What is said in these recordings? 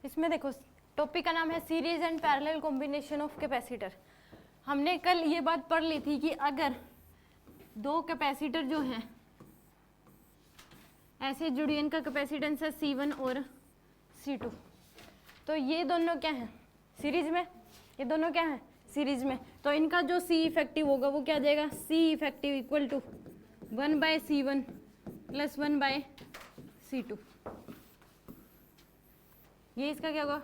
इसमें देखो टॉपिक का नाम है series and parallel combination of capacitor. हमने कल ये बात पढ़ ली थी कि अगर दो कैपेसिटर जो हैं ऐसे जुड़ी, इनका कैपेसिटेंस है C1 और C2, तो ये दोनों क्या हैं सीरीज में, ये दोनों क्या हैं सीरीज में, तो इनका जो C इफेक्टिव होगा वो क्या आ जाएगा, C effective equal to 1/C1 plus 1/C2। ये इसका क्या होगा,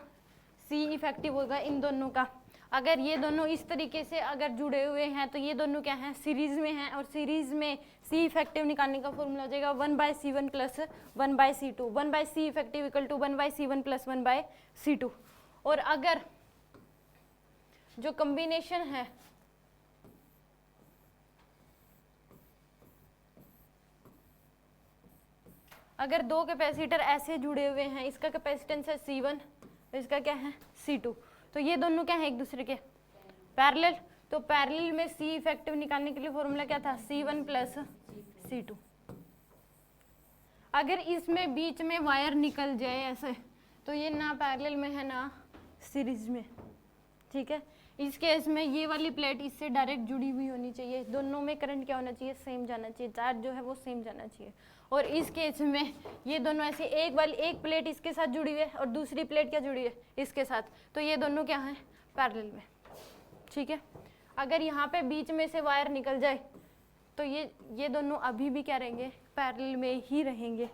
C इफेक्टिव होगा इन दोनों का। अगर ये दोनों इस तरीके से अगर जुड़े हुए हैं तो ये दोनों क्या हैं सीरीज में हैं, और सीरीज में C इफेक्टिव निकालने का फॉर्मूला हो जाएगा 1/C1 plus 1/C2। 1/C effective equal to 1/C1 plus 1/C2। और अगर जो कॉम्बिनेशन है अगर दो कैपेसिटर ऐसे जुड़े हुए हैं, इसका कैपेसिटेंस है C1, इसका क्या है C2, तो ये दोनों क्या है एक दूसरे के पैरेलल। तो पैरेलल में C इफेक्टिव निकालने के लिए फॉर्मूला क्या था, C1 प्लस C2। अगर इसमें बीच में वायर निकल जाए ऐसे, तो ये ना पैरेलल में है ना सीरीज में, ठीक है। इस केस में ये वाली प्लेट इससे डायरेक्ट जुड़ी हुई होनी चाहिए, दोनों में करंट क्या होना चाहिए, सेम जाना चाहिए, चार्ज जो है वो सेम जाना चाहिए। और इस केस में ये दोनों ऐसे एक प्लेट इसके साथ जुड़ी हुई है और दूसरी प्लेट क्या जुड़ी है इसके साथ, तो ये दोनों क्या हैं पैरेलल में, ठीक है। अगर यहाँ पे बीच में से वायर निकल जाए तो ये दोनों अभी भी क्या रहेंगे पैरेलल में ही रहेंगे,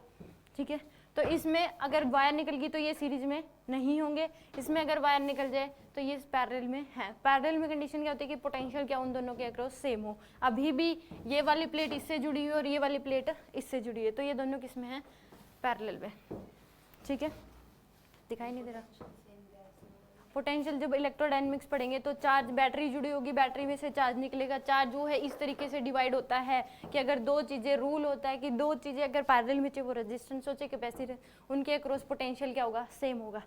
ठीक है। तो इसमें अगर वायर निकल गई तो ये सीरीज में नहीं होंगे, इसमें अगर वायर निकल जाए तो ये पैरेलल में है। पैरेलल में कंडीशन क्या होती है कि पोटेंशियल क्या उन दोनों के अक्रॉस सेम हो। अभी भी ये वाली प्लेट इससे जुड़ी हुई है और ये वाली प्लेट इससे जुड़ी है, तो ये दोनों किस में है पैरेलल में, ठीक है। दिखाई नहीं दे रहा पोटेंशियल। जब इलेक्ट्रोडायनेमिक्स पढ़ेंगे तो चार्ज, बैटरी जुड़ी होगी, बैटरी में से चार्ज निकलेगा, चार्ज वो है इस तरीके से डिवाइड होता है कि अगर दो चीज़ें, रूल होता है कि दो चीज़ें अगर पैरेलल में चाहिए, वो रेजिस्टेंस हो चाहे कैपेसिटेंस, उनके अक्रॉस पोटेंशियल क्या होगा सेम होगा।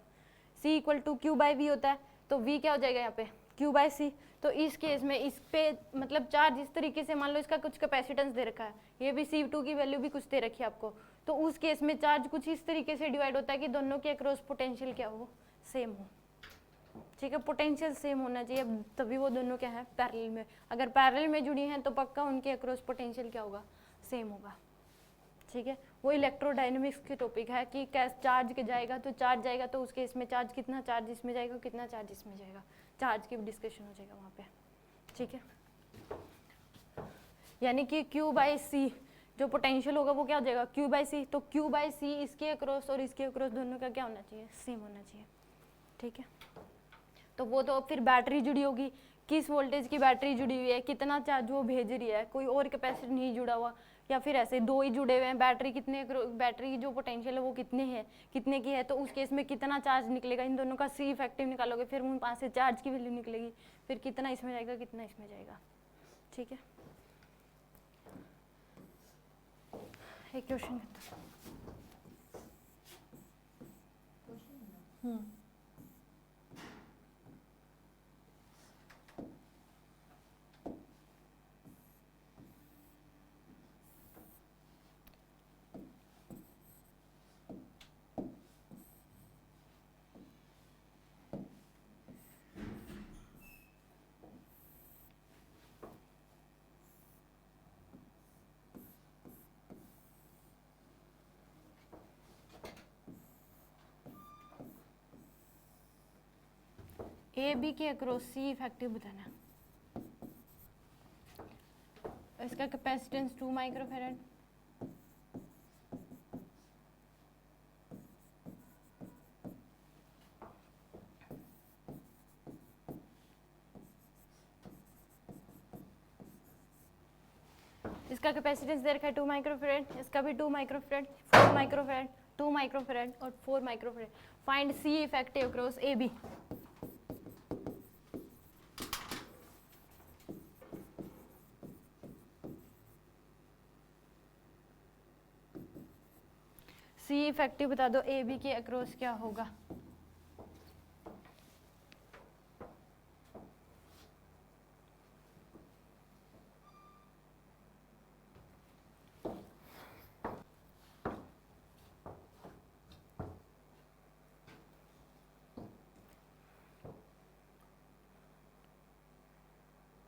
C इक्वल टू Q/V होता है, तो V क्या हो जाएगा यहाँ पे Q/C। तो इस केस में इस पे मतलब चार्ज इस तरीके से, मान लो इसका कुछ कैपेसिटेंस दे रखा है, ये भी C2 की वैल्यू भी कुछ दे रखी है आपको, तो उस केस में चार्ज कुछ इस तरीके से डिवाइड होता है कि दोनों के अक्रॉस पोटेंशियल क्या हो सेम हो, ठीक है। पोटेंशियल सेम होना चाहिए, तभी वो दोनों क्या है पैरेलल में। अगर पैरेलल में जुड़ी हैं तो पक्का उनके अक्रॉस पोटेंशियल क्या होगा सेम होगा, ठीक है। वो इलेक्ट्रोडायनेमिक्स की टॉपिक है कि कैसे चार्ज के जाएगा, तो चार्ज जाएगा तो उसके इसमें चार्ज, कितना चार्ज इसमें जाएगा, कितना चार्ज इसमें जाएगा, चार्ज की डिस्कशन हो जाएगा वहाँ पे, ठीक है। यानी कि Q/C जो पोटेंशियल होगा वो क्या हो जाएगा Q/C, तो Q/C इसके अक्रॉस और इसके अक्रॉस दोनों का क्या होना चाहिए सेम होना चाहिए, ठीक है। तो वो तो फिर बैटरी जुड़ी होगी, किस वोल्टेज की बैटरी जुड़ी हुई है, कितना चार्ज वो भेज रही है, कोई और कैपेसिटर नहीं जुड़ा हुआ, या फिर ऐसे दो ही जुड़े हुए हैं, बैटरी कितने, बैटरी की जो पोटेंशियल है वो कितने की है, तो उस केस में कितना चार्ज निकलेगा, इन दोनों का C इफेक्टिव निकालोगे, फिर उन पास से चार्ज की वैल्यू निकलेगी, फिर कितना इसमें जाएगा कितना इसमें जाएगा, ठीक है। एक क्वेश्चन AB के अक्रॉस C इफेक्टिव बताना। इसका कैपेसिटेंस 2 माइक्रोफैराड, इसका कैपेसिटेंस दे रखा है 2 माइक्रोफैराड, इसका भी 2 माइक्रोफैराड, 4 माइक्रोफैराड, 2 माइक्रोफैराड और 4 microfarad. Find C effective across AB। C effective बता दो AB के अक्रॉस क्या होगा।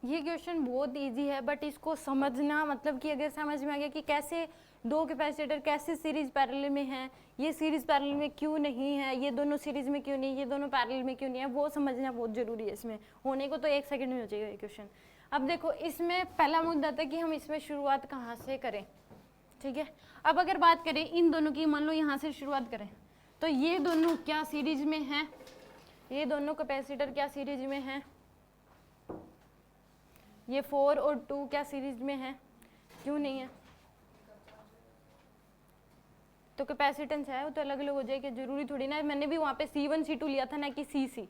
ये क्वेश्चन बहुत इजी है, बट इसको समझना मतलब कि अगर समझ में आ गया कि कैसे दो कैपेसिटर कैसे सीरीज पैरेलल में हैं, ये सीरीज पैरेलल में क्यों नहीं है, ये दोनों सीरीज में क्यों नहीं, ये दोनों पैरेलल में क्यों नहीं है, वो समझना बहुत जरूरी है। इसमें होने को तो 1 सेकंड में हो जाएगा ये क्वेश्चन। अब देखो इसमें पहला मुद्दा था कि हम इसमें शुरुआत कहाँ से करें, ठीक है। अब अगर बात करें इन दोनों की, मान लो यहाँ से शुरुआत करें, तो ये दोनों क्या सीरीज में हैं, ये दोनों कैपेसिटर क्या सीरीज में हैं, ये 4 और 2 क्या सीरीज में है, क्यों नहीं है। तो कैपेसिटेंस है वो तो अलग अलग हो जाएगी, जरूरी थोड़ी ना। मैंने भी वहाँ पे C1 C2 लिया था ना कि CC।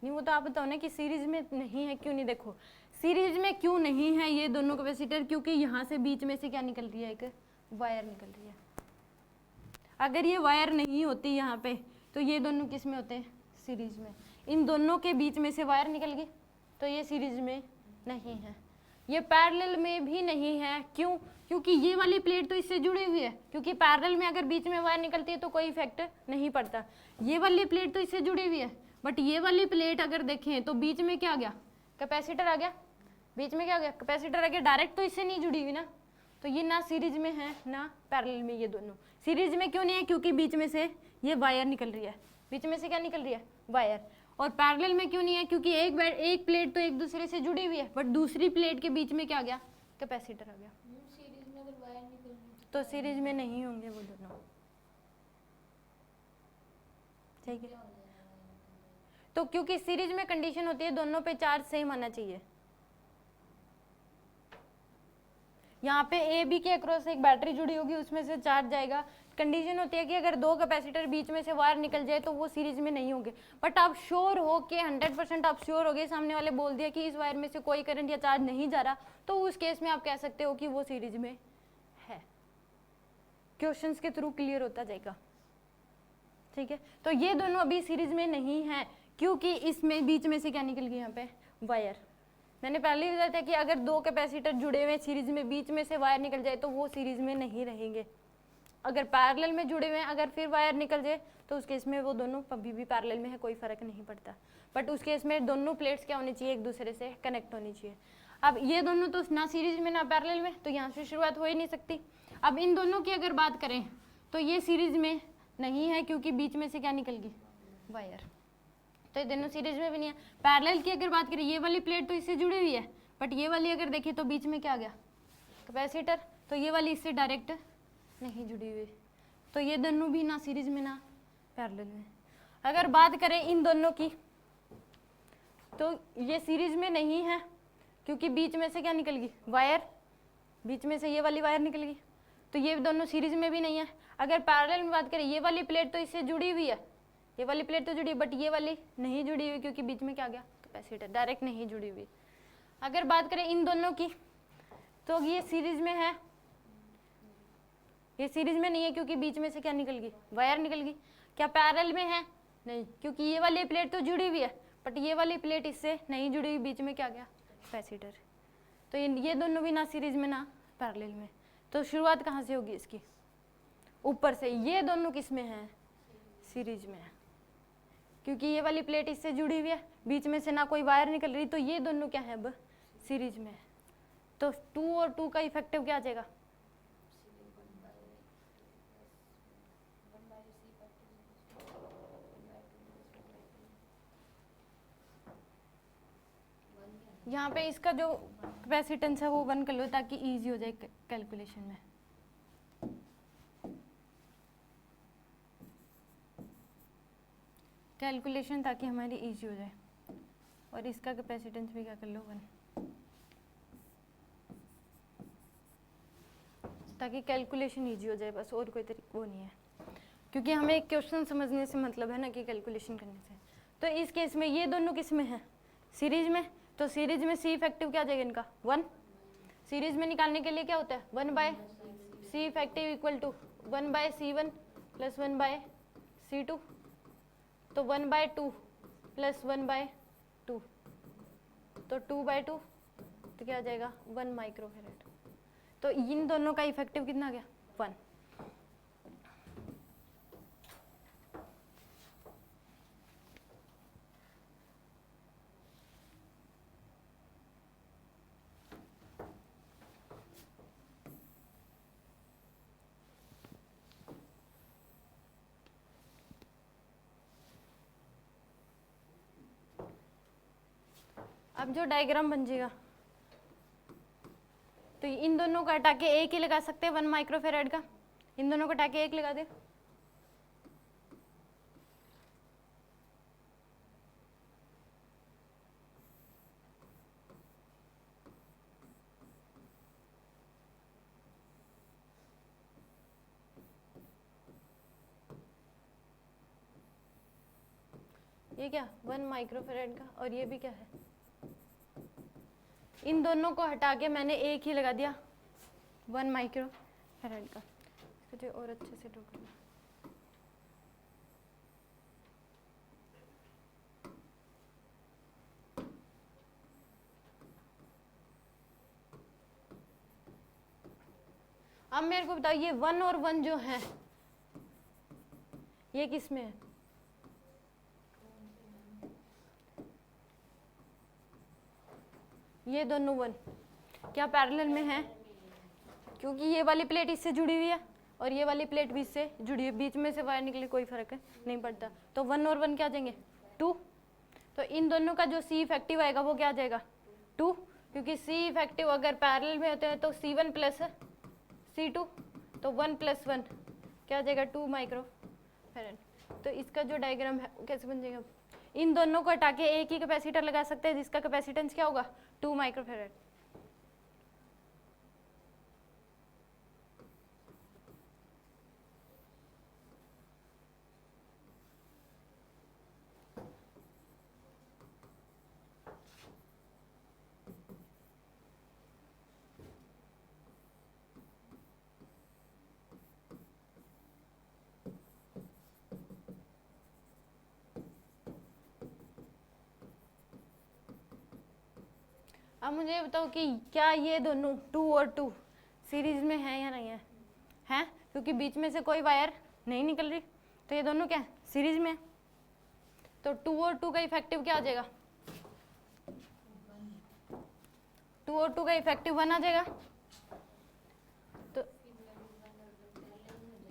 नहीं वो तो आप बताओ ना कि सीरीज में नहीं है क्यों नहीं। देखो सीरीज में क्यों नहीं है ये दोनों कैपेसिटर, क्योंकि यहाँ से बीच में से क्या निकल रही है, एक वायर निकल रही है। अगर ये वायर नहीं होती यहाँ पे तो ये दोनों किस में होते हैं, सीरीज में। इन दोनों के बीच में से वायर निकल गई तो ये सीरीज में नहीं है। ये पैरेलल में भी नहीं है, क्यों, क्योंकि ये वाली प्लेट तो इससे जुड़ी हुई है, क्योंकि पैरेलल में अगर बीच में वायर निकलती है तो कोई इफेक्ट नहीं पड़ता। ये वाली प्लेट तो इससे जुड़ी हुई है, बट ये वाली प्लेट अगर देखें तो बीच में क्या आ गया, कैपेसिटर आ गया। बीच में क्या आ गया, कैपेसिटर आ गया। डायरेक्ट तो इससे नहीं जुड़ी हुई ना, तो ये ना सीरीज में है ना पैरेलल में। ये दोनों सीरीज में क्यों नहीं है, क्योंकि बीच में से ये वायर निकल रही है। बीच में से क्या निकल रही है, वायर। और पैरेलल में क्यों नहीं है, क्योंकि एक प्लेट तो एक दूसरे से जुड़ी हुई है, बट दूसरी प्लेट के बीच में क्या आ गया, कैपेसिटर आ गया। सीरीज में अगर वायर निकल रही तो सीरीज में नहीं होंगे वो दोनों, ठीक है। तो क्योंकि सीरीज में कंडीशन होती है दोनों पे चार्ज सेम आना चाहिए। यहाँ पे ए बी के अक्रॉस एक बैटरी जुड़ी होगी, उसमें से चार्ज जाएगा। कंडीशन होती है कि अगर दो कैपेसिटर बीच में से वायर निकल जाए तो वो सीरीज में नहीं होंगे। बट आप श्योर हो के 100% आप श्योर हो गए, सामने वाले बोल दिया कि इस वायर में से कोई करंट या चार्ज नहीं जा रहा, तो उस केस में आप कह सकते हो कि वो सीरीज में है। क्वेश्चंस के थ्रू क्लियर होता जाएगा, ठीक है। तो ये दोनों अभी सीरीज में नहीं है, क्योंकि इसमें बीच में से क्या निकल गई, यहाँ पे वायर। मैंने पहले ही बताया था कि अगर दो कैपेसिटर जुड़े हुए सीरीज में, बीच में से वायर निकल जाए तो वो सीरीज में नहीं रहेंगे। अगर पैरेलल में जुड़े हुए हैं, अगर फिर वायर निकल जाए तो उस केस में वो दोनों अभी भी पैरेलल में है, कोई फर्क नहीं पड़ता। बट उस केस में दोनों प्लेट्स क्या होनी चाहिए, एक दूसरे से कनेक्ट होनी चाहिए। अब ये दोनों तो ना सीरीज में ना पैरेलल में, तो यहाँ से शुरुआत हो ही नहीं सकती। अब इन दोनों की अगर बात करें तो ये सीरीज में नहीं है, क्योंकि बीच में से क्या निकल गई, वायर। तो ये दोनों सीरीज में भी नहीं है। पैरेलल की अगर बात करें, ये वाली प्लेट तो इससे जुड़ी हुई है, बट ये वाली अगर देखें तो बीच में क्या आ गया, कैपेसिटर। तो ये वाली इससे डायरेक्ट नहीं जुड़ी हुई, तो ये दोनों भी ना सीरीज में ना पैरेलल में। अगर बात करें इन दोनों की, तो ये सीरीज में नहीं है, क्योंकि बीच में से क्या निकल गई, वायर। बीच में से ये वाली वायर निकल गई, तो ये दोनों सीरीज में भी नहीं है। अगर पैरेलल में बात करें, ये वाली प्लेट तो इससे जुड़ी हुई है, ये वाली प्लेट तो जुड़ी, बट ये वाली नहीं जुड़ी हुई, क्योंकि बीच में क्या आ गया, कैपेसिटर, डायरेक्ट नहीं जुड़ी हुई। अगर बात करें इन दोनों की, तो ये सीरीज में है, ये सीरीज में नहीं है, क्योंकि बीच में से क्या निकल गई, वायर निकल गई। क्या पैरेलल में है, नहीं, क्योंकि ये वाली प्लेट तो जुड़ी हुई है, बट ये वाली प्लेट इससे नहीं जुड़ी हुई, बीच में क्या गया, कैपेसिटर। तो ये दोनों भी ना सीरीज में ना पैरेलल में। तो शुरुआत कहाँ से होगी इसकी, ऊपर से। ये दोनों किस में है, सीरीज में है, क्योंकि ये वाली प्लेट इससे जुड़ी हुई है, बीच में से ना कोई वायर निकल रही, तो ये दोनों क्या है, अब सीरीज में है। तो 2 और 2 का इफेक्टिव क्या आ जाएगा, यहाँ पे इसका जो कैपेसिटेंस है वो 1 कर लो, ताकि इजी हो जाए कैलकुलेशन में। कैलकुलेशन ताकि हमारी इजी हो जाए। और इसका कैपेसिटेंस भी क्या कर लो, 1, ताकि कैलकुलेशन इजी हो जाए, बस। और कोई तरीका वो नहीं है, क्योंकि हमें एक क्वेश्चन समझने से मतलब है ना, कि कैलकुलेशन करने से। तो इस केस में ये दोनों किस में है, सीरीज में। तो सीरीज में सी इफेक्टिव क्या आ जाएगा इनका, 1। सीरीज में निकालने के लिए क्या होता है, 1/C effective equal to 1/C1 plus 1/C2। तो 1/2 प्लस 1/2, तो 2/2, तो क्या आ जाएगा, 1 माइक्रोफेरेड। तो इन दोनों का इफेक्टिव कितना आ गया, 1। अब जो डायग्राम बन जाएगा तो इन दोनों को हटा के एक ही लगा सकते हैं 1 माइक्रोफेरेड का, इन दोनों को हटा के एक लगा दे। ये क्या 1 माइक्रोफेरेड का, और ये भी क्या है, इन दोनों को हटा के मैंने एक ही लगा दिया 1 माइक्रोफेरेड का। इसको जो और अच्छे से ड्रॉ करना, अब मेरे को बताओ ये 1 और 1 जो है ये किस में है? ये दोनों 1 क्या पैरेलल में है? क्योंकि ये वाली प्लेट इससे जुड़ी हुई है और ये वाली प्लेट भी इससे जुड़ी है, बीच में से वायर निकले कोई फर्क नहीं पड़ता। तो 1 और 1 क्या आ जाएंगे 2। तो इन दोनों का जो सी इफेक्टिव आएगा वो क्या आ जाएगा 2, क्योंकि सी इफेक्टिव अगर पैरेलल में होते हैं तो C1 प्लस C2, तो 1 + 1 क्या आ जाएगा 2 माइक्रोफेरेड। तो इसका जो डायग्राम है वो कैसे बन जाएगा? इन दोनों को हटा के एक ही कैपेसिटर लगा सकते हैं जिसका कैपेसिटेंस क्या होगा 2 माइक्रोफेरेड। अब मुझे ये बताओ कि क्या ये दोनों 2 और 2 सीरीज में है या नहीं है? हैं, क्योंकि बीच में से कोई वायर नहीं निकल रही, तो ये दोनों क्या है सीरीज में। तो 2 और 2 का इफेक्टिव क्या आ जाएगा? 2 और 2 का इफेक्टिव 1 आ जाएगा। तो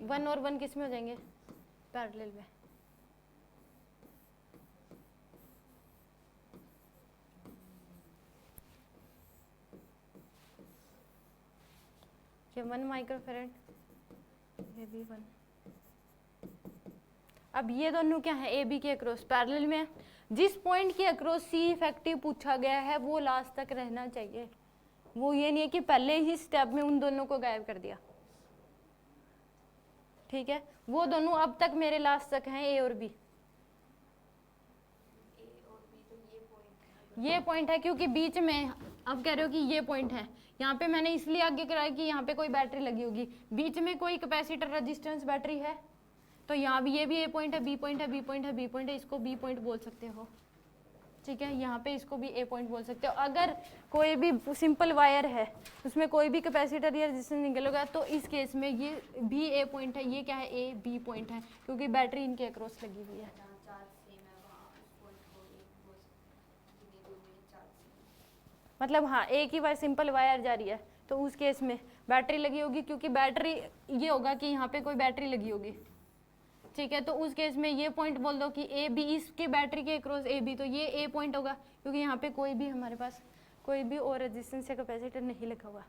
1 और 1 किस में हो जाएंगे? पैरेलल में। ये 1 माइक्रोफेरेड, ये भी 1। अब ये दोनों क्या है? ए बी के अक्रॉस पैरेलल में है। जिस पॉइंट के अक्रॉस सी इफेक्टिव पूछा गया है वो लास्ट तक रहना चाहिए, वो ये नहीं है कि पहले ही स्टेप में उन दोनों को गायब कर दिया। ठीक है, वो दोनों अब तक मेरे लास्ट तक हैं ए और बी। ये पॉइंट है क्योंकि बीच में अब कह रहे हो कि ये पॉइंट है, यहाँ पे मैंने इसलिए आगे कराया कि यहाँ पे कोई बैटरी लगी होगी, बीच में कोई कैपेसिटर रेजिस्टेंस बैटरी है, तो यहाँ भी ये भी ए पॉइंट है, बी पॉइंट है, बी पॉइंट है, बी पॉइंट है, इसको बी पॉइंट बोल सकते हो। ठीक है, यहाँ पे इसको भी ए पॉइंट बोल सकते हो। अगर कोई भी सिंपल वायर है उसमें कोई भी कैपेसिटर या रेजिस्टेंस निकलेगा तो इस केस में ये भी ए पॉइंट है, ये क्या है ए बी पॉइंट है, क्योंकि बैटरी इनके अक्रॉस लगी हुई है। मतलब हाँ, एक ही वायर सिंपल वायर जा रही है तो उस केस में बैटरी लगी होगी, क्योंकि बैटरी ये होगा कि यहाँ पे कोई बैटरी लगी होगी। ठीक है, तो उस केस में ये पॉइंट बोल दो कि ए बी, इसके बैटरी के अक्रॉस ए बी, तो ये ए पॉइंट होगा क्योंकि यहाँ पे कोई भी हमारे पास कोई भी और रेजिस्टेंस या कैपेसिटर नहीं लगा हुआ,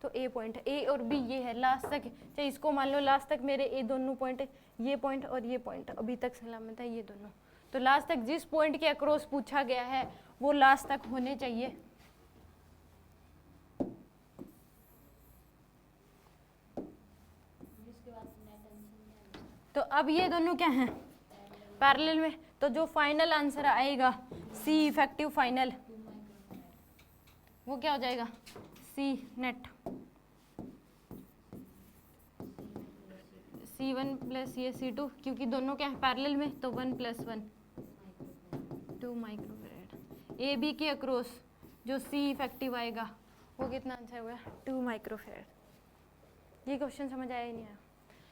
तो ए पॉइंट है। ए और बी ये है लास्ट तक, चाहे इसको मान लो लास्ट तक मेरे ए दोनों पॉइंट, ये पॉइंट और ये पॉइंट अभी तक सलामत है, ये दोनों। तो लास्ट तक जिस पॉइंट के अक्रॉस पूछा गया है वो लास्ट तक होने चाहिए। तो अब ये दोनों क्या हैं? पैरेलल में। तो जो फाइनल आंसर आएगा सी इफेक्टिव फाइनल, वो क्या हो जाएगा? सी नेट C1 प्लस ये C2, क्योंकि दोनों क्या है पैरेलल में, तो 1 + 1 2 माइक्रोफेरेड। ए बी के अक्रॉस जो सी इफेक्टिव आएगा वो कितना आंसर हुआ? 2 माइक्रोफेरेड। ये क्वेश्चन समझ आया ही नहीं आया?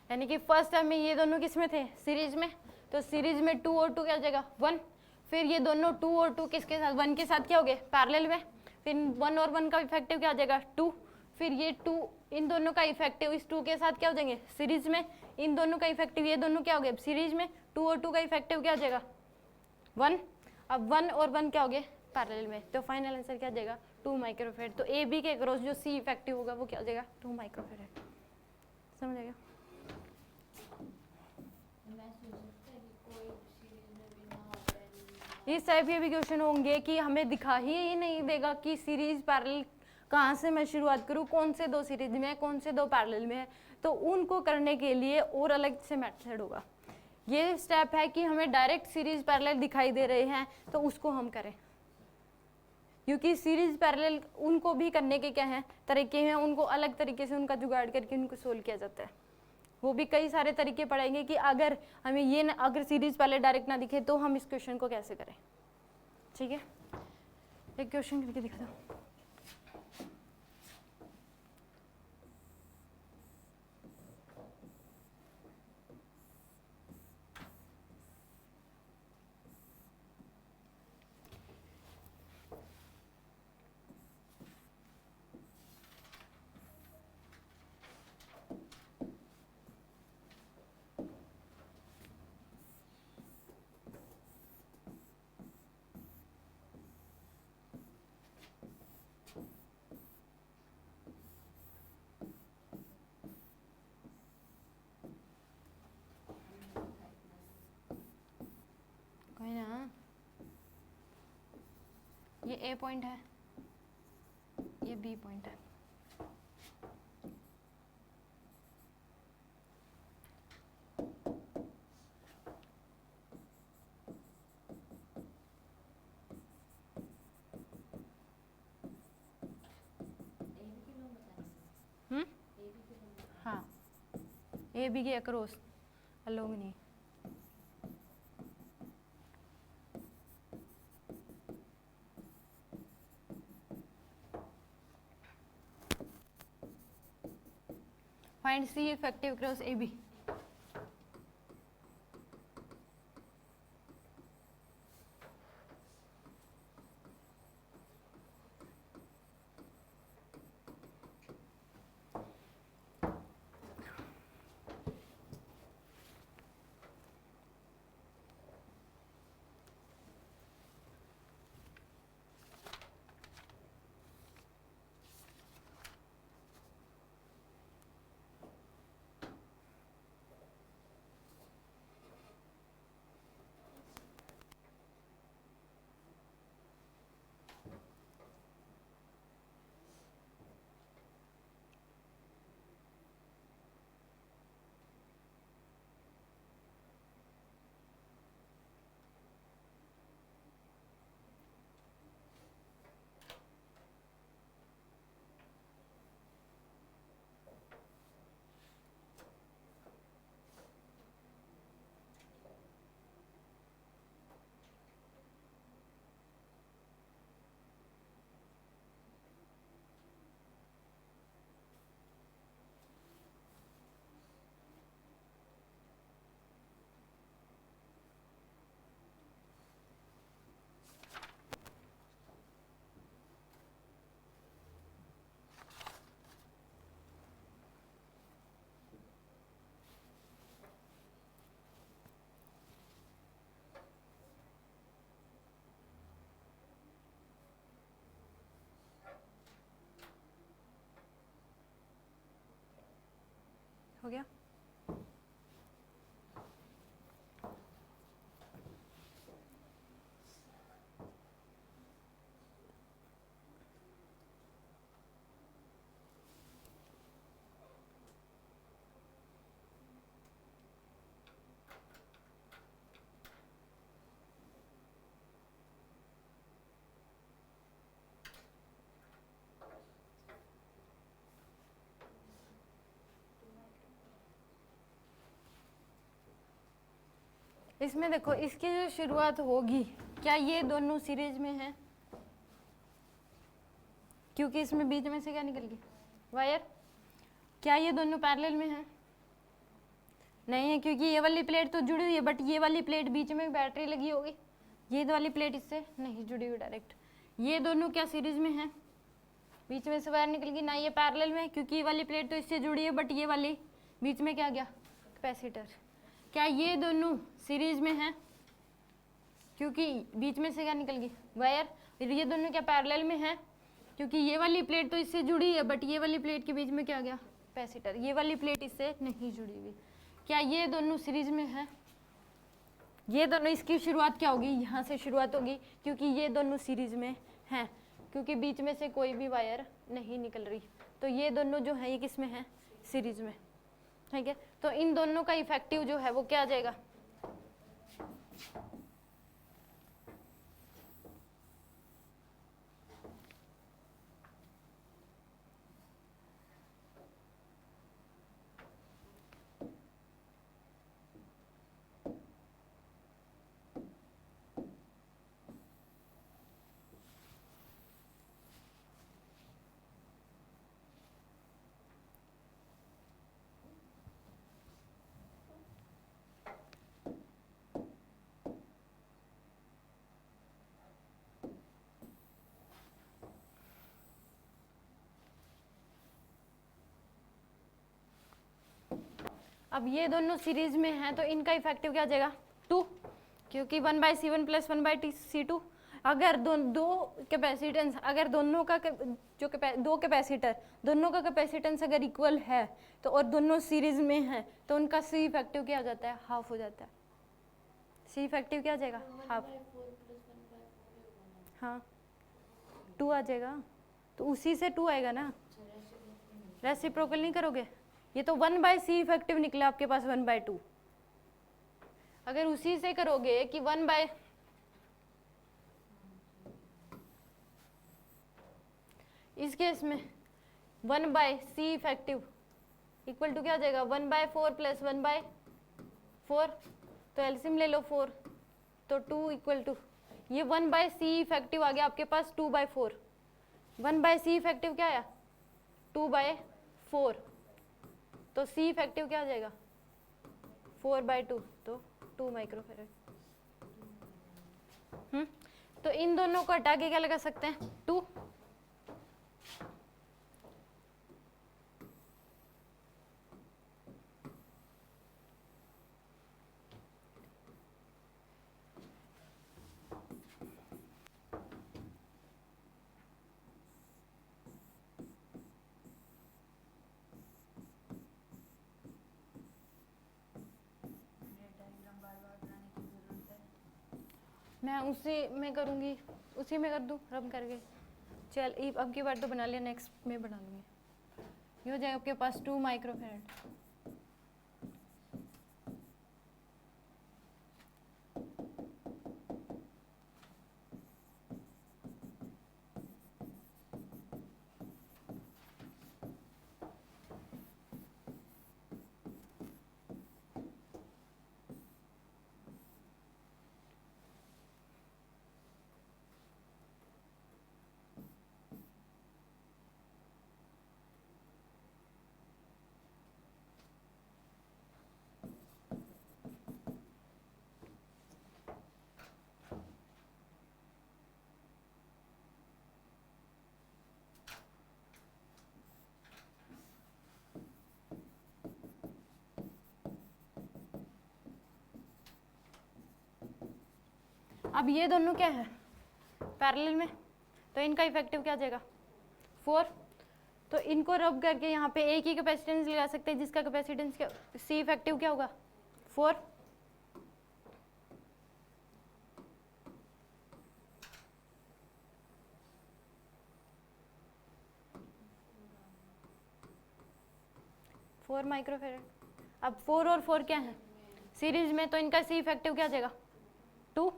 यानी कि फर्स्ट टाइम में ये दोनों किस में थे? सीरीज में। तो सीरीज में 2 और 2 क्या हो जाएगा? 1। फिर ये दोनों 2 और 2 किसके साथ? 1 के साथ क्या हो गए? पैरेलल में। फिर 1 और 1 का इफेक्टिव क्या हो जाएगा? 2। फिर ये 2 इन दोनों का इफेक्टिव इस 2 के साथ क्या हो जाएंगे? सीरीज में। इन दोनों का इफेक्टिव ये दोनों क्या हो गए? सीरीज में। 2 और 2 का इफेक्टिव क्या हो जाएगा? 1। अब 1 और 1 क्या हो गए? पैरेलल में, तो फाइनल आंसर क्या आ जाएगा 2 माइक्रोफेरेड। तो ए बी के अक्रॉस जो सी इफेक्टिव होगा वो क्या हो जाएगा 2 माइक्रोफेरेड। समझ आएगा? मैं सोच सकता है कि कोई सीरीज में भी ना हो इस टाइप के भी क्वेश्चन होंगे कि हमें दिखा ही नहीं देगा कि सीरीज पैरेलल कहाँ से मैं शुरुआत करूँ, कौन से 2 सीरीज में है, कौन से 2 पैरेलल में है, तो उनको करने के लिए और अलग से मेथड होगा। ये स्टेप है कि हमें डायरेक्ट सीरीज पैरेलल दिखाई दे रहे हैं तो उसको हम करें, क्योंकि सीरीज पैरेलल उनको भी करने के क्या हैं तरीके हैं, उनको अलग तरीके से उनका जुगाड़ करके उनको सोल्व किया जाता है। वो भी कई सारे तरीके पढ़ेंगे कि अगर हमें ये अगर सीरीज पैरेलल डायरेक्ट ना दिखे तो हम इस क्वेश्चन को कैसे करें। ठीक है, एक क्वेश्चन करके दिखा दो। कोई ना, ये ए पॉइंट है, ये बी पॉइंट है। हाँ, ए बी के अक्रॉस अलोंग नहीं। Find C effective across AB. हो गया? इसमें देखो, इसकी जो शुरुआत होगी, क्या ये दोनों सीरीज में है? क्योंकि इसमें बीच में से क्या निकल गई वायर। क्या ये दोनों पैरेलल में है? नहीं है, क्योंकि ये वाली प्लेट तो जुड़ी हुई है, बट ये वाली प्लेट बीच में बैटरी लगी होगी, ये वाली प्लेट इससे नहीं जुड़ी हुई डायरेक्ट। ये दोनों क्या सीरीज में है? बीच में से वायर निकल गई ना, ये पैरेलल में, क्योंकि ये वाली प्लेट तो इससे जुड़ी है, बट ये वाली बीच में क्या गया कैपेसिटर। क्या ये दोनों सीरीज में है? क्योंकि बीच में से क्या निकल गई वायर, ये दोनों क्या पैरेलल में है, क्योंकि ये वाली प्लेट तो इससे जुड़ी है, बट ये वाली प्लेट के बीच में क्या आ गया, कैपेसिटर। ये वाली प्लेट इससे नहीं जुड़ी हुई। क्या ये दोनों सीरीज में है? ये दोनों, इसकी शुरुआत क्या होगी, यहाँ से शुरुआत होगी, क्योंकि ये दोनों सीरीज में हैं, क्योंकि बीच में से कोई भी वायर नहीं निकल रही। तो ये दोनों जो है ये किस में है, सीरीज में, ठीक है। तो इन दोनों का इफेक्टिव जो है वो क्या आ जाएगा, अब ये दोनों सीरीज में हैं तो इनका इफेक्टिव क्या आ जाएगा, 2, क्योंकि 1/C1 + 1/C2। अगर दो कैपेसिटेंस, अगर दोनों का जो दो कैपेसिटर, दोनों का कैपेसिटेंस अगर इक्वल है तो और दोनों सीरीज में हैं तो उनका सी इफेक्टिव क्या आ जाता है, हाफ हो जाता है। सी इफेक्टिव क्या आ जाएगा, हाफ। हाँ 2 आ जाएगा, तो उसी से 2 आएगा ना, रेसिप्रोकल नहीं करोगे। ये तो 1/C इफेक्टिव निकला आपके पास 1/2। अगर उसी से करोगे कि इस केस में 1/C इफेक्टिव इक्वल टू क्या आ जाएगा, 1/4 + 1/4। तो एलसीएम ले लो 4, तो 2 इक्वल टू, ये 1/C इफेक्टिव आ गया आपके पास 2/4। 1/C इफेक्टिव क्या आया, 2/4। तो C इफेक्टिव क्या आ जाएगा, 4/2, तो 2 माइक्रोफेरेड। तो इन दोनों को हटा के क्या लगा सकते हैं, 2। मैं उसी में करूँगी, उसी में कर दूँ रब करके। चल अब की बार तो बना लिया, नेक्स्ट में बना लूँगी। ये हो जाएगा आपके पास 2 माइक्रोफेरेड। अब ये दोनों क्या है, पैरेलल में, तो इनका इफेक्टिव क्या आ जाएगा, 4। तो इनको रब करके यहाँ पे एक ही कैपेसिटेंस लगा सकते हैं जिसका कैपेसिटेंस क्या, सी इफेक्टिव क्या होगा, 4। Four microfarad. अब 4 और 4 क्या है, सीरीज में, तो इनका सी इफेक्टिव क्या आ जाएगा, 2।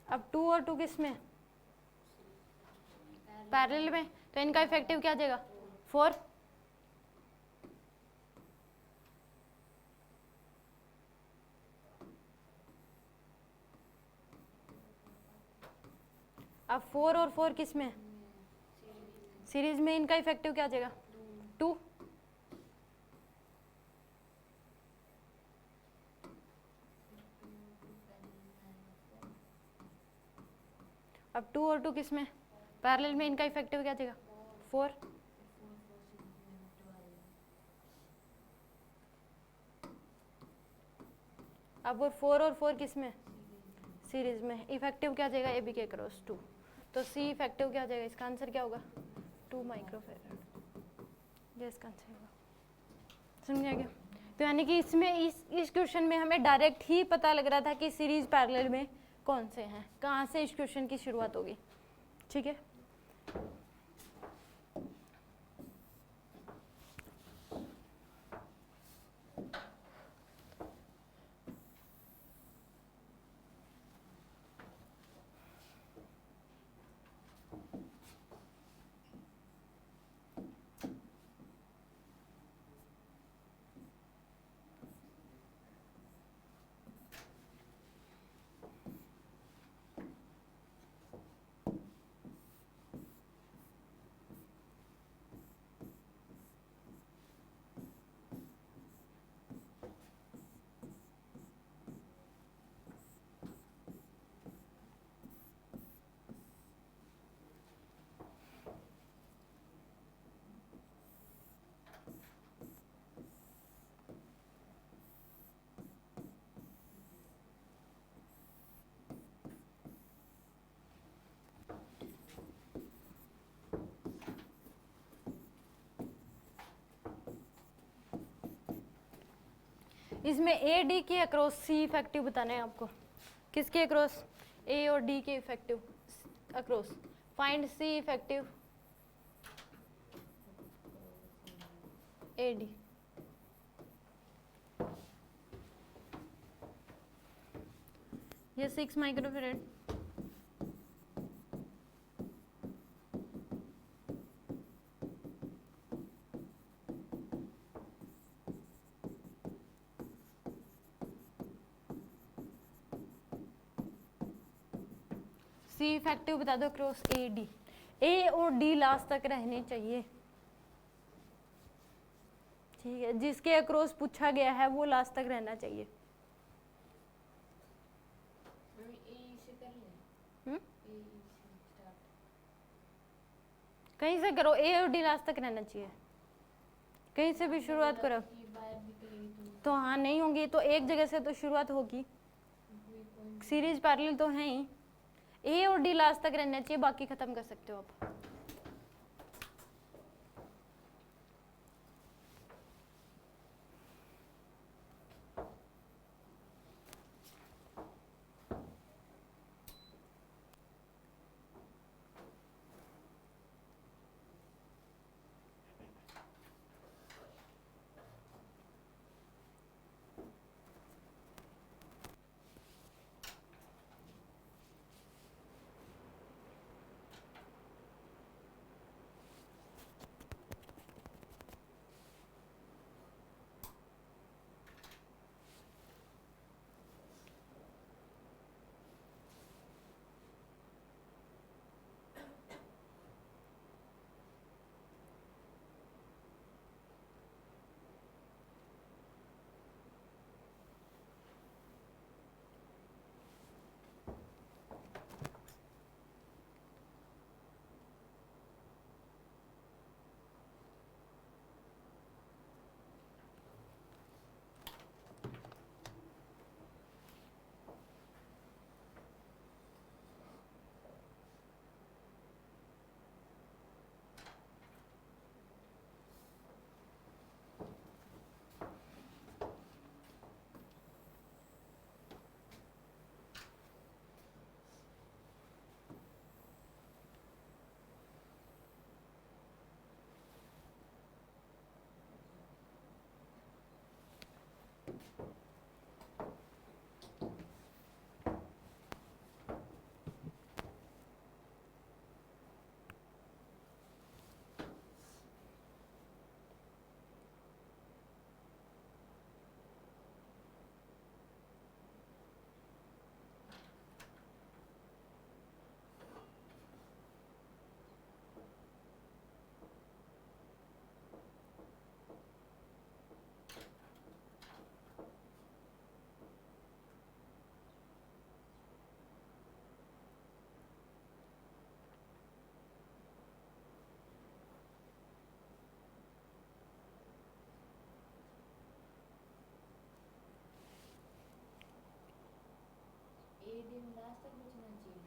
अब 2 और 2 किस में, पैरेलल में, तो इनका इफेक्टिव क्या आ जाएगा, 4। अब 4 और 4 किस में, सीरीज में, इनका इफेक्टिव क्या आ जाएगा, 2। अब 2 और 2 किस में, पैरेलल में, इनका इफेक्टिव क्या आ जाएगा, 4। अब और 4 और 4 किस में, सीरीज में। इफेक्टिव क्या जाएगा, ए बी के क्रॉस 2, तो सी इफेक्टिव क्या जाएगा, इसका आंसर क्या होगा 2 माइक्रोफेराड, ये इसका आंसर होगा। समझ आ गया। तो यानी कि इसमें इस क्वेश्चन में हमें डायरेक्ट ही पता लग रहा था कि सीरीज पैरेलल में कौन से हैं, कहाँ से इस क्वेश्चन की शुरुआत होगी। ठीक है, इसमें ए डी के अक्रॉस सी इफेक्टिव बताना है आपको। किसके अक्रॉस, ए और डी के effective across. Find C effective A D. ये 6 माइक्रोफेरेड, सी इफेक्टिव बता दो क्रॉस ए डी। ए और डी लास्ट तक रहने चाहिए। ठीक है, जिसके अक्रॉस पूछा गया है वो लास्ट तक रहना चाहिए। ए से कर लें, हम्म? ए से स्टार्ट। कहीं से करो, ए और डी लास्ट तक रहना चाहिए, कहीं से भी शुरुआत करो। बाहर निकलेगी तो हाँ नहीं होंगी तो एक जगह से तो शुरुआत होगी, सीरीज पैरेलल तो है ही। ए और डी लास्ट तक रहना चाहिए, बाकी खत्म कर सकते हो आप।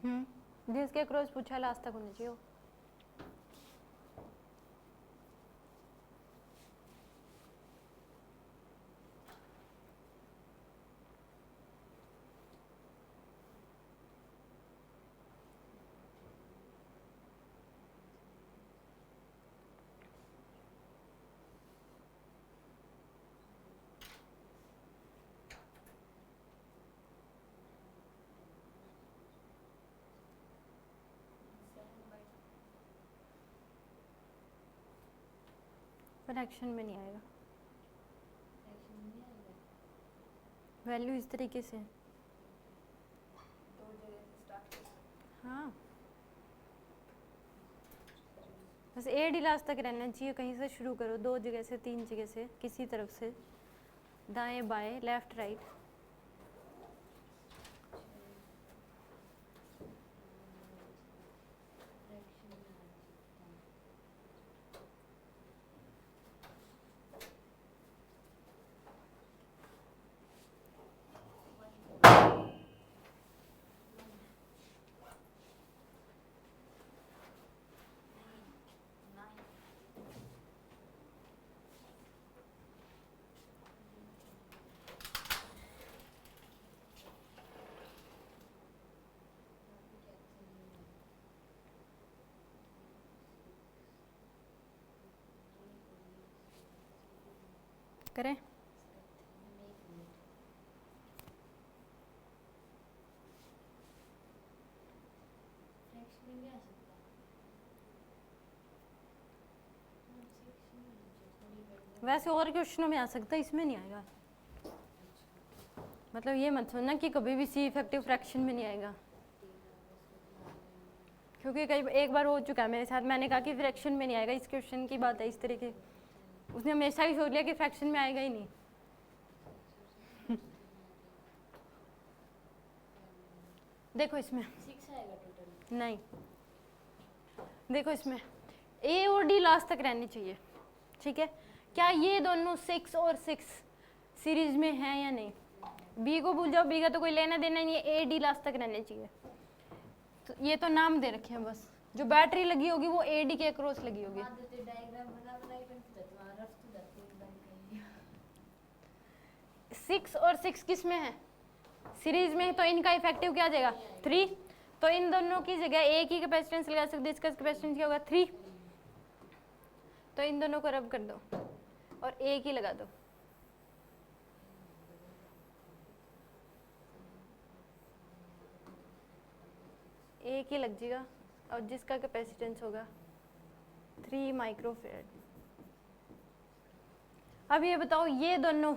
जिसके क्रॉस पूछा है लास्ट तक होना चाहिए वो। फ्रैक्शन में नहीं आएगा, फ्रैक्शन नहीं आएगा। वैल्यू इस तरीके से। दो जगह से स्टार्ट कर सकते हाँ, बस ए डी लास्ट तक रहना चाहिए। कहीं से शुरू करो, 2 जगह से 3 जगह से, किसी तरफ से, दाएं बाएं लेफ्ट राइट। फ्रैक्शन में आ सकता है। करें फ्रैक्शन में भी आ सकता है। सेक्शन में थोड़ी बढ़ वैसे और क्वेश्चनों में आ सकता है, इसमें नहीं आएगा। मतलब ये मत सोचना कि कभी भी सी इफेक्टिव फ्रैक्शन में नहीं आएगा, क्योंकि कई एक बार हो चुका है मेरे साथ। मैंने कहा कि फ्रैक्शन में नहीं आएगा, इस क्वेश्चन की बात है इस तरीके, उसने हमेशा ही सोच लिया कि फ्रैक्शन में आएगा ही नहीं। देखो इसमें 6 आएगा टोटल। नहीं, देखो इसमें ए और डी लास्ट तक रहनी चाहिए, ठीक है। क्या ये दोनों 6 और 6 सीरीज में हैं या नहीं? बी को भूल जाओ, बी का तो कोई लेना देना नहीं है, ए डी लास्ट तक रहने चाहिए। तो ये तो नाम दे रखे हैं बस, जो बैटरी लगी होगी वो ए डी के अक्रॉस लगी होगी। तो डायग्राम बना बना के तुम्हारा रफ तो जाते हैं बन गई। 6 और 6 किस में है? सीरीज में है, तो इनका इफेक्टिव क्या आ जाएगा? 3। तो इन दोनों की जगह एक ही कैपेसिटेंस लगा सकते, इसका कैपेसिटेंस क्या होगा? 3। तो इन दोनों को रब कर दो और एक ही लगा दो। एक ही लग जाएगा और जिसका कैपेसिटेंस होगा 3 माइक्रोफेरेड। अब ये बताओ ये दोनों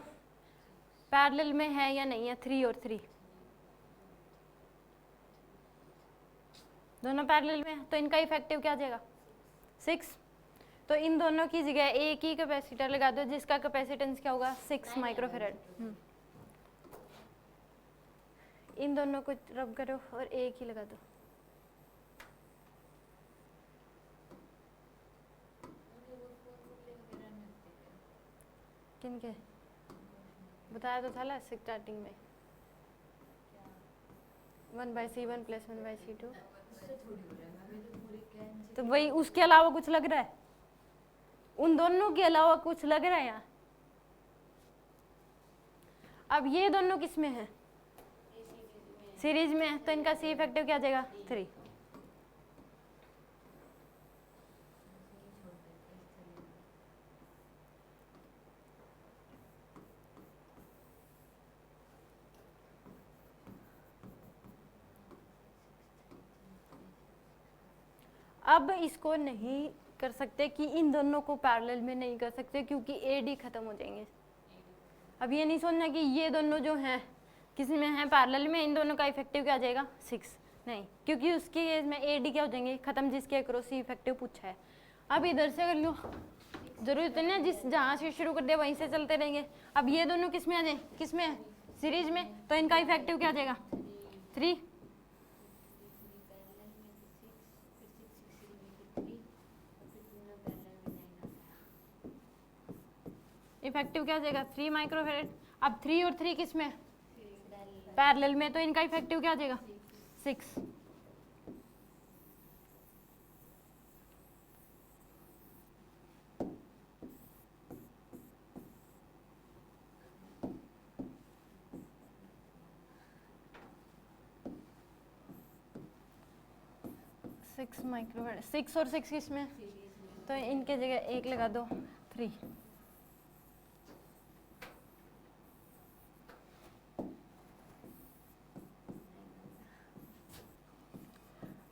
पैरेलल में है या नहीं है? 3 और 3 दोनों पैरेलल में है, तो इनका इफेक्टिव क्या आ जाएगा? 6। तो इन दोनों की जगह एक ही कैपेसिटर लगा दो जिसका कैपेसिटेंस क्या होगा? 6 माइक्रोफेरेड। इन दोनों को रब करो और एक ही लगा दो। किनके बताया तो था लास्ट स्टार्टिंग में, 1/C1 + 1/C2। तो वही, उसके अलावा कुछ लग रहा है? उन दोनों के अलावा कुछ लग रहा है यहाँ? अब ये दोनों किस में है? सीरीज में है, तो इनका सी इफेक्टिव क्या आ जाएगा? 3। अब इसको नहीं कर सकते कि इन दोनों को पैरेलल में नहीं कर सकते, क्योंकि ए डी खत्म हो जाएंगे। अब ये नहीं सोचना कि ये दोनों जो हैं किसी में हैं पैरेलल में, इन दोनों का इफेक्टिव क्या आ जाएगा? 6। नहीं, क्योंकि उसके केस में ए डी क्या हो जाएंगे? खत्म, जिसके अक्रॉस सी इफेक्टिव पूछा है। अब इधर से कर लो, जरूरत है ना जिस जहाँ से शुरू कर दिया वहीं से चलते रहेंगे। अब ये दोनों किस में आ जाए? किस में है? सीरीज में, तो इनका इफेक्टिव क्या आ जाएगा? 3। इफेक्टिव क्या हो जाएगा? 3 माइक्रोफेरेड। अब 3 और 3 किस में? पैरेलल में, तो इनका इफेक्टिव क्या हो जाएगा? 6। 6 माइक्रोफैराड, 6 और 6 किसमें, तो इनके जगह 1 लगा दो, 3।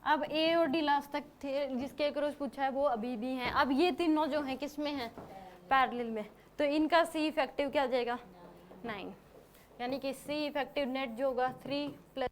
अब ए और डी लास्ट तक थे, जिसके अक्रॉस पूछा है वो अभी भी हैं। अब ये तीनों जो हैं किसमें हैं, पैरेलल में, तो इनका सी इफेक्टिव क्या आ जाएगा, 9। यानी कि सी इफेक्टिव नेट जो होगा 3 +